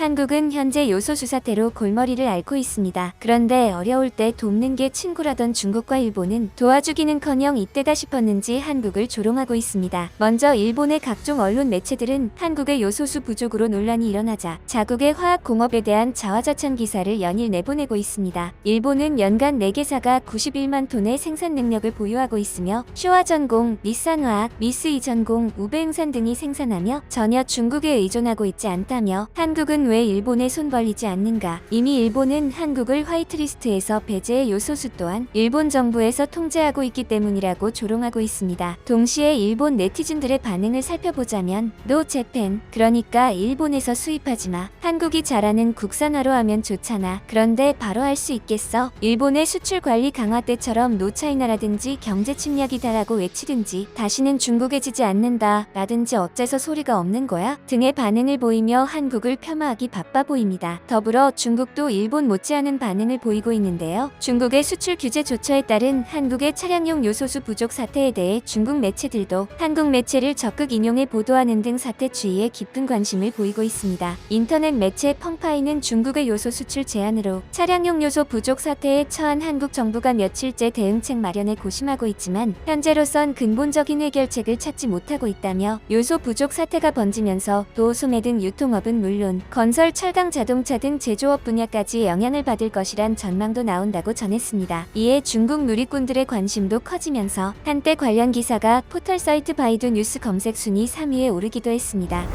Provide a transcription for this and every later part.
한국은 현재 요소수 사태로 골머리를 앓고 있습니다. 그런데 어려울 때 돕는 게 친구라던 중국과 일본은 도와주기는커녕 이때다 싶었는지 한국을 조롱하고 있습니다. 먼저 일본의 각종 언론 매체들은 한국의 요소수 부족으로 논란이 일어나자 자국의 화학공업에 대한 자화자찬 기사를 연일 내보내고 있습니다. 일본은 연간 4개사가 91만 톤의 생산 능력을 보유하고 있으며 쇼와전공, 닛산화학, 미쓰이전공, 우베응산 등이 생산하며 전혀 중국에 의존하고 있지 않다며 한국은 왜 일본에 손 벌리지 않는가? 이미 일본은 한국을 화이트리스트에서 배제해 요소수 또한 일본 정부에서 통제하고 있기 때문이라고 조롱하고 있습니다. 동시에 일본 네티즌들의 반응을 살펴보자면 노 재팬, 그러니까 일본에서 수입하지 마. 한국이 잘하는 국산화로 하면 좋잖아. 그런데 바로 할 수 있겠어? 일본의 수출 관리 강화 때처럼 노차이나라든지 경제 침략이다라고 외치든지 다시는 중국에 지지 않는다 라든지 어째서 소리가 없는 거야? 등의 반응을 보이며 한국을 폄하하기 바빠 보입니다. 더불어 중국도 일본 못지않은 반응을 보이고 있는데요. 중국의 수출 규제 조처에 따른 한국의 차량용 요소수 부족 사태에 대해 중국 매체들도 한국 매체를 적극 인용해 보도하는 등 사태 추이에 깊은 관심을 보이고 있습니다. 인터넷 매체 펑파이는 중국의 요소 수출 제한으로 차량용 요소 부족 사태에 처한 한국 정부가 며칠째 대응책 마련에 고심하고 있지만 현재로선 근본적인 해결책을 찾지 못하고 있다며 요소 부족 사태가 번지면서 도소매 등 유통업은 물론 건설, 철강, 자동차 등 제조업 분야까지 영향을 받을 것이란 전망도 나온다고 전했습니다. 이에 중국 누리꾼들의 관심도 커지면서 한때 관련 기사가 포털 사이트 바이두 뉴스 검색 순위 3위에 오르기도 했습니다.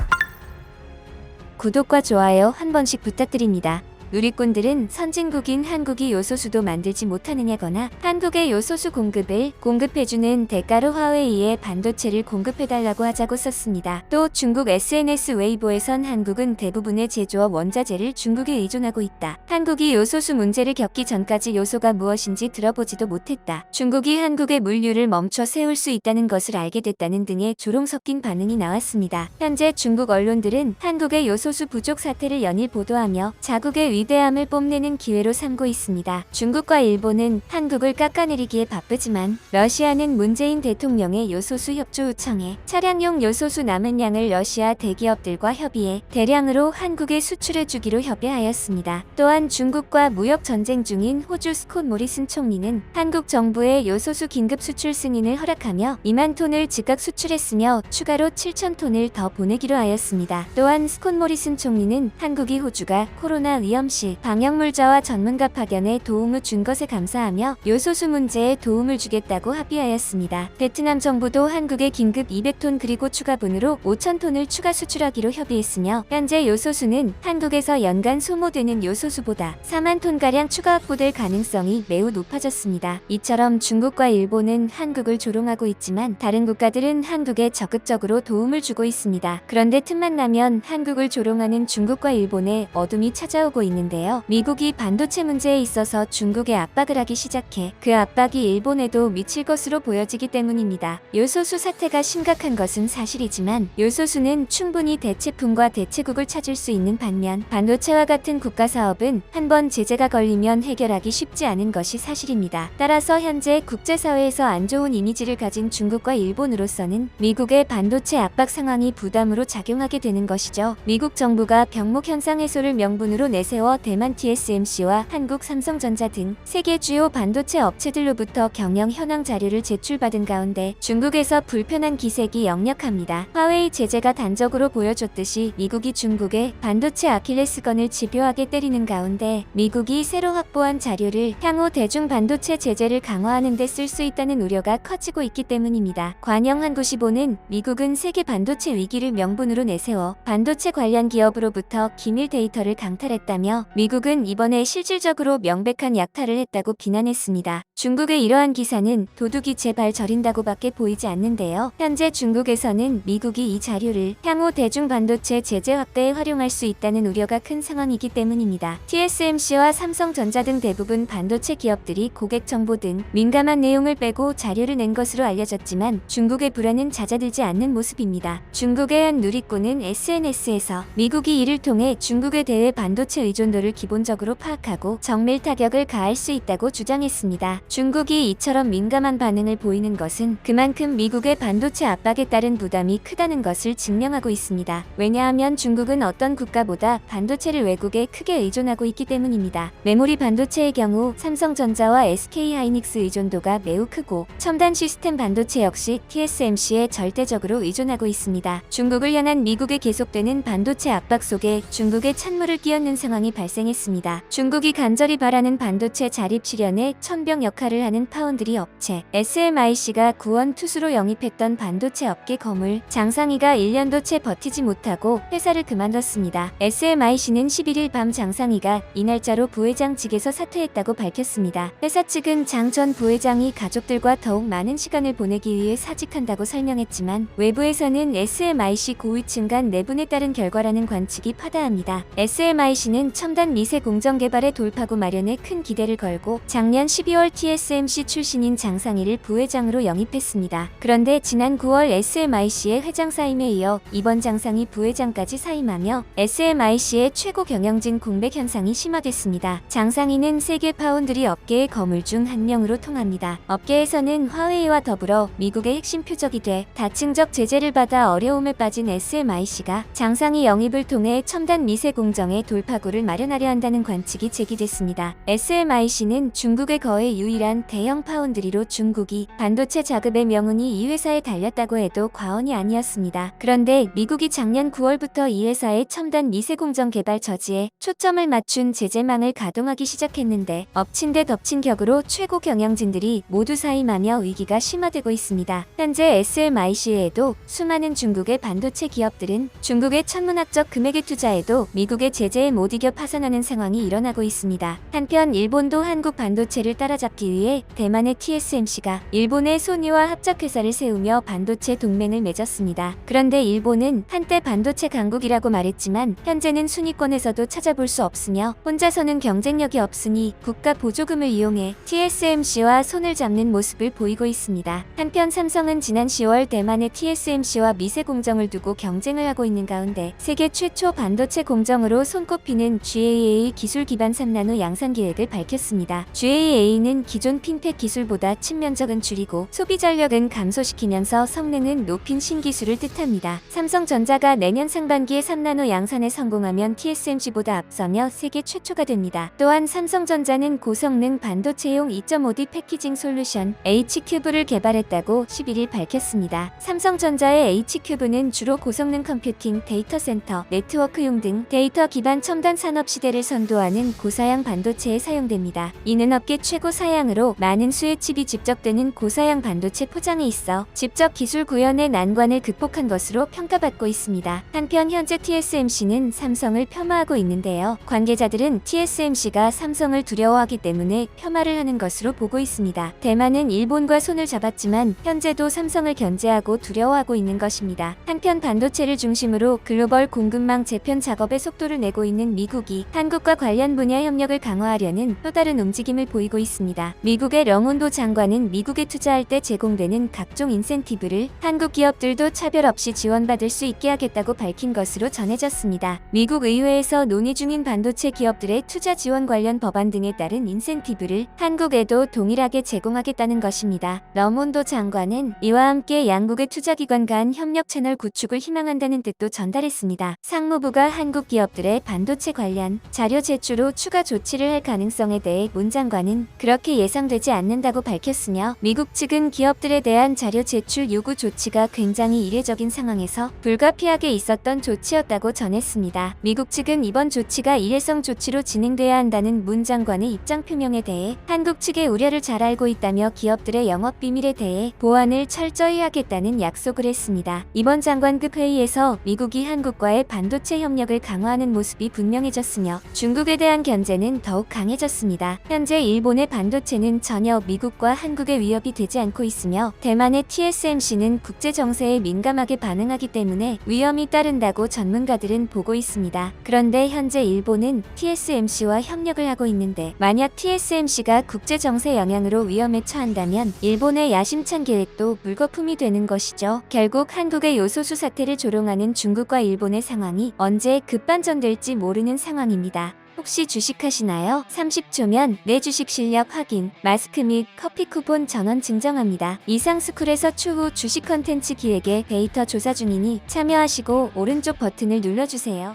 구독과 좋아요 한 번씩 부탁드립니다. 누리꾼들은 선진국인 한국이 요소수도 만들지 못하느냐거나 한국의 요소수 공급을 공급해주는 대가로 화웨이에 반도체를 공급해달라고 하자고 썼습니다. 또 중국 SNS 웨이보에선 한국은 대부분의 제조업 원자재를 중국에 의존하고 있다. 한국이 요소수 문제를 겪기 전까지 요소가 무엇인지 들어보지도 못했다. 중국이 한국의 물류를 멈춰 세울 수 있다는 것을 알게 됐다는 등의 조롱 섞인 반응이 나왔습니다. 현재 중국 언론들은 한국의 요소수 부족 사태를 연일 보도하며 자국의 위대함을 뽐내는 기회로 삼고 있습니다. 중국과 일본은 한국을 깎아내리기에 바쁘지만 러시아는 문재인 대통령의 요소수 협조 요청에 차량용 요소수 남은 양을 러시아 대기업들과 협의해 대량으로 한국에 수출해주기로 협의하였습니다. 또한 중국과 무역 전쟁 중인 호주 스콧 모리슨 총리는 한국 정부의 요소수 긴급 수출 승인을 허락하며 2만 톤을 즉각 수출했으며 추가로 7천 톤을 더 보내기로 하였습니다. 또한 스콧 모리슨 총리는 한국이 호주가 코로나 위험 시 방역물자와 전문가 파견에 도움을 준 것에 감사하며 요소수 문제에 도움을 주겠다고 합의하였습니다. 베트남 정부도 한국에 긴급 200톤 그리고 추가분으로 5,000톤을 추가 수출하기로 협의했으며 현재 요소수는 한국에서 연간 소모되는 요소수보다 4만 톤가량 추가 확보될 가능성이 매우 높아졌습니다. 이처럼 중국과 일본은 한국을 조롱하고 있지만 다른 국가들은 한국에 적극적으로 도움을 주고 있습니다. 그런데 틈만 나면 한국을 조롱하는 중국과 일본에 어둠이 찾아오고 있는데요. 미국이 반도체 문제에 있어서 중국에 압박을 하기 시작해 그 압박이 일본에도 미칠 것으로 보여지기 때문입니다. 요소수 사태가 심각한 것은 사실이지만 요소수는 충분히 대체품과 대체국을 찾을 수 있는 반면 반도체와 같은 국가 사업은 한번 제재가 걸리면 해결하기 쉽지 않은 것이 사실입니다. 따라서 현재 국제사회에서 안 좋은 이미지를 가진 중국과 일본으로서는 미국의 반도체 압박 상황이 부담으로 작용하게 되는 것이죠. 미국 정부가 병목 현상 해소를 명분으로 내세워 대만 TSMC와 한국 삼성전자 등 세계 주요 반도체 업체들로부터 경영 현황 자료를 제출받은 가운데 중국에서 불편한 기색이 역력합니다. 화웨이 제재가 단적으로 보여줬듯이 미국이 중국의 반도체 아킬레스건을 집요하게 때리는 가운데 미국이 새로 확보한 자료를 향후 대중 반도체 제재를 강화하는 데 쓸 수 있다는 우려가 커지고 있기 때문입니다. 관영한95는 미국은 세계 반도체 위기를 명분으로 내세워 반도체 관련 기업으로부터 기밀 데이터를 강탈했다며 미국은 이번에 실질적으로 명백한 약탈을 했다고 비난했습니다. 중국의 이러한 기사는 도둑이 제발 저린다고밖에 보이지 않는데요. 현재 중국에서는 미국이 이 자료를 향후 대중 반도체 제재 확대에 활용할 수 있다는 우려가 큰 상황이기 때문입니다. TSMC와 삼성전자 등 대부분 반도체 기업들이 고객 정보 등 민감한 내용을 빼고 자료를 낸 것으로 알려졌지만 중국의 불안은 잦아들지 않는 모습입니다. 중국의 한 누리꾼은 SNS에서 미국이 이를 통해 중국에 대해 반도체 의존 의존도를 기본적으로 파악하고 정밀 타격을 가할 수 있다고 주장했습니다. 중국이 이처럼 민감한 반응을 보이는 것은 그만큼 미국의 반도체 압박에 따른 부담이 크다는 것을 증명하고 있습니다. 왜냐하면 중국은 어떤 국가보다 반도체를 외국에 크게 의존하고 있기 때문입니다. 메모리 반도체의 경우 삼성전자와 SK하이닉스 의존도가 매우 크고 첨단 시스템 반도체 역시 TSMC에 절대적으로 의존하고 있습니다. 중국을 향한 미국의 계속되는 반도체 압박 속에 중국의 찬물을 끼얹는 상황이 발생했습니다. 중국이 간절히 바라는 반도체 자립 실현에 천병 역할을 하는 파운드리 업체 SMIC가 구원 투수로 영입했던 반도체 업계 거물 장상희가 1년도 채 버티지 못하고 회사를 그만뒀습니다. SMIC는 11일 밤 장상희가 이 날짜로 부회장직에서 사퇴했다고 밝혔습니다. 회사 측은 장 전 부회장이 가족들과 더욱 많은 시간을 보내기 위해 사직한다고 설명했지만 외부에서는 SMIC 고위층 간 내분에 따른 결과라는 관측이 파다합니다. SMIC는 첨단 미세 공정 개발의 돌파구 마련에 큰 기대를 걸고 작년 12월 TSMC 출신인 장상희를 부회장으로 영입했습니다. 그런데 지난 9월 SMIC의 회장 사임에 이어 이번 장상희 부회장까지 사임하며 SMIC의 최고 경영진 공백 현상이 심화됐습니다. 장상희는 세계 파운드리 업계의 거물 중 한 명으로 통합니다. 업계에서는 화웨이와 더불어 미국의 핵심 표적이 돼 다층적 제재를 받아 어려움에 빠진 SMIC가 장상희 영입을 통해 첨단 미세 공정의 돌파구를 마련하려 한다는 관측이 제기됐습니다. SMIC는 중국의 거의 유일한 대형 파운드리로 중국이 반도체 자급의 명운이 이 회사에 달렸다고 해도 과언이 아니었습니다. 그런데 미국이 작년 9월부터 이 회사의 첨단 미세 공정 개발 저지에 초점을 맞춘 제재망을 가동하기 시작했는데 엎친 데 덮친 격으로 최고 경영진들이 모두 사임하며 위기가 심화되고 있습니다. 현재 SMIC에도 수많은 중국의 반도체 기업들은 중국의 천문학적 금액의 투자에도 미국의 제재에 못 이겨 파산하는 상황이 일어나고 있습니다. 한편 일본도 한국 반도체를 따라잡기 위해 대만의 TSMC가 일본의 소니와 합작회사를 세우며 반도체 동맹을 맺었습니다. 그런데 일본은 한때 반도체 강국이라고 말했지만 현재는 순위권에서도 찾아볼 수 없으며 혼자서는 경쟁력이 없으니 국가 보조금을 이용해 TSMC와 손을 잡는 모습을 보이고 있습니다. 한편 삼성은 지난 10월 대만의 TSMC와 미세 공정을 두고 경쟁을 하고 있는 가운데 세계 최초 반도체 공정으로 손꼽히는 GAA 기술 기반 3나노 양산 계획을 밝혔습니다. GAA는 기존 핀팩 기술보다 측면적은 줄이고 소비 전력은 감소시키면서 성능은 높인 신기술을 뜻합니다. 삼성전자가 내년 상반기에 3나노 양산에 성공하면 TSMC보다 앞서며 세계 최초가 됩니다. 또한 삼성전자는 고성능 반도체용 2.5D 패키징 솔루션 H큐브를 개발했다고 11일 밝혔습니다. 삼성전자의 H큐브는 주로 고성능 컴퓨팅, 데이터 센터, 네트워크용 등 데이터 기반 첨단 산업 시대를 선도하는 고사양 반도체에 사용됩니다. 이는 업계 최고 사양으로 많은 수의 칩이 집적되는 고사양 반도체 포장에 있어 직접 기술 구현의 난관을 극복한 것으로 평가받고 있습니다. 한편 현재 TSMC는 삼성을 폄하하고 있는데요. 관계자들은 TSMC가 삼성을 두려워하기 때문에 폄하를 하는 것으로 보고 있습니다. 대만은 일본과 손을 잡았지만 현재도 삼성을 견제하고 두려워하고 있는 것입니다. 한편 반도체를 중심으로 글로벌 공급망 재편 작업에 속도를 내고 있는 미국이 한국과 관련 분야 협력을 강화하려는 또 다른 움직임을 보이고 있습니다. 미국의 령온도 장관은 미국에 투자할 때 제공되는 각종 인센티브를 한국 기업들도 차별 없이 지원받을 수 있게 하겠다고 밝힌 것으로 전해졌습니다. 미국 의회에서 논의 중인 반도체 기업들의 투자 지원 관련 법안 등에 따른 인센티브를 한국에도 동일하게 제공하겠다는 것입니다. 럼온도 장관은 이와 함께 양국의 투자기관 간 협력 채널 구축을 희망한다는 뜻도 전달했습니다. 상무부가 한국 기업들의 반도체 관련 자료 제출 후 추가 조치를 할 가능성에 대해 문 장관은 그렇게 예상되지 않는다고 밝혔으며 미국 측은 기업들에 대한 자료 제출 요구 조치가 굉장히 이례적인 상황에서 불가피하게 있었던 조치였다고 전했습니다. 미국 측은 이번 조치가 일회성 조치로 진행돼야 한다는 문 장관의 입장 표명에 대해 한국 측의 우려를 잘 알고 있다며 기업들의 영업 비밀에 대해 보안을 철저히 하겠다는 약속을 했습니다. 이번 장관급 회의에서 미국이 한국과의 반도체 협력을 강화하는 모습이 분명해졌으며 중국에 대한 견제는 더욱 강해졌습니다. 현재 일본의 반도체는 전혀 미국과 한국의 위협이 되지 않고 있으며 대만의 TSMC는 국제 정세에 민감하게 반응하기 때문에 위험이 따른다고 전문가들은 보고 있습니다. 그런데 현재 일본은 TSMC와 협력을 하고 있는데 만약 TSMC가 국제 정세 영향으로 위험에 처한다면 일본의 야심찬 계획도 물거품이 되는 것이죠. 결국 한국의 요소수 사태를 조롱하는 중국과 일본의 상황이 언제 급반전될지 모르는 상황입니다. 혹시 주식하시나요? 30초면 내 주식 실력 확인, 마스크 및 커피 쿠폰 전원 증정합니다. 이상스쿨에서 추후 주식 컨텐츠 기획에 데이터 조사 중이니 참여하시고 오른쪽 버튼을 눌러주세요.